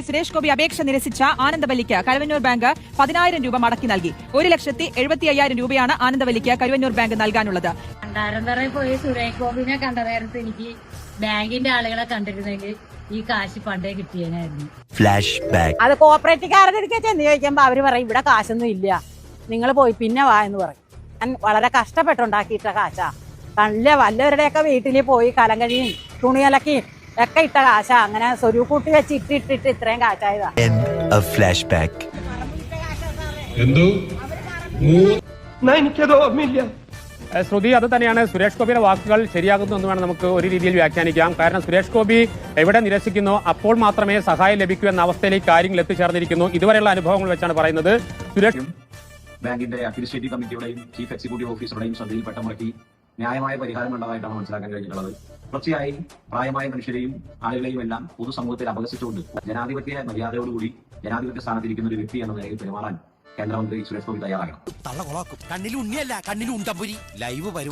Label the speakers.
Speaker 1: സുരേഷ് ഗോപി അപേക്ഷ നിരസിച്ച ആനന്ദവല്ലിക്ക് കരുവന്നൂർ ബാങ്ക് 10,000 രൂപ മടക്കി നൽകി. 1,75,000 രൂപയാണ് ആനന്ദവല്ലിക്ക് കരുവന്നൂർ ബാങ്ക് നൽകാനുള്ളത്.
Speaker 2: കണ്ടാരന്തറയിൽ പോയി സുരേഷ് ഗോപിനെ കണ്ട നേരത്ത് എനിക്ക് ബാങ്കിന്റെ ആളുകളെ കണ്ടിരുന്നെങ്കിൽ ഈ കാശ് പണ്ടേ കിട്ടിയനായിരുന്നു.
Speaker 3: Flash back.
Speaker 4: അത് കോപ്പറേറ്റീവുകാരുടെ അടുത്ത് ചെന്ന് ചോദിക്കുമ്പോ അവര് പറയും ഇവിടെ കാശൊന്നും ഇല്ല, നിങ്ങൾ പോയി പിന്നെ വാ എന്ന് പറയും. ഞാൻ വളരെ കഷ്ടപ്പെട്ടുണ്ടാക്കിയിട്ട കാശാ. വല്ലവരുടെയൊക്കെ വീട്ടിൽ പോയി കലം കഴിയും തുണിയലക്കിയും ഒക്കെ ഇട്ട കാശാ. അങ്ങനെ സ്വരൂപൂട്ടി വെച്ച് ഇട്ടിട്ട് ഇത്രയും കാശായതാ.
Speaker 5: ശ്രുതി, അത് തന്നെയാണ്. സുരേഷ് ഗോപിയുടെ വാക്കുകൾ ശരിയാകുന്നു എന്ന് വേണം നമുക്ക് ഒരു രീതിയിൽ വ്യാഖ്യാനിക്കാം. കാരണം സുരേഷ് ഗോപി എവിടെ നിരസിക്കുന്നു അപ്പോൾ മാത്രമേ സഹായം ലഭിക്കൂ എന്ന അവസ്ഥയിലേക്ക് കാര്യങ്ങൾ എത്തിച്ചേർന്നിരിക്കുന്നു. ഇതുവരെയുള്ള അനുഭവങ്ങൾ വെച്ചാണ് പറയുന്നത്. സുരേഷ്
Speaker 6: ബാങ്കിന്റെ അഡ്മിനിസ്ട്രേറ്റീവ് കമ്മിറ്റിയുടെയും ചീഫ് എക്സിക്യൂട്ടീവ് ഓഫീസറുടെയും ശ്രദ്ധയിൽപ്പെട്ട മുറയ്ക്ക് ന്യായമായ പരിഹാരം ഉള്ളതായിട്ടാണ് മനസ്സിലാക്കാൻ കഴിഞ്ഞിട്ടുള്ളത്. തീർച്ചയായും പ്രായമായ മനുഷ്യരെയും ആളുകളെയും എല്ലാം പൊതുസമൂഹത്തിൽ അപകസിച്ചുകൊണ്ട് ജനാധിപത്യ മര്യാദയോടുകൂടി ജനാധിപത്യ സ്ഥാനത്തിരിക്കുന്ന ഒരു വ്യക്തി എന്ന നിലയിൽ പെരുമാറാൻ കേന്ദ്രമന്ത്രി സുരേഷ് ഗോപി തയ്യാറാകണം.
Speaker 3: കണ്ണിൽ ഉണ്ണിയല്ല, കണ്ണിൽ ഉണ്ടമ്പുരി. ലൈവ് പരിപാടി.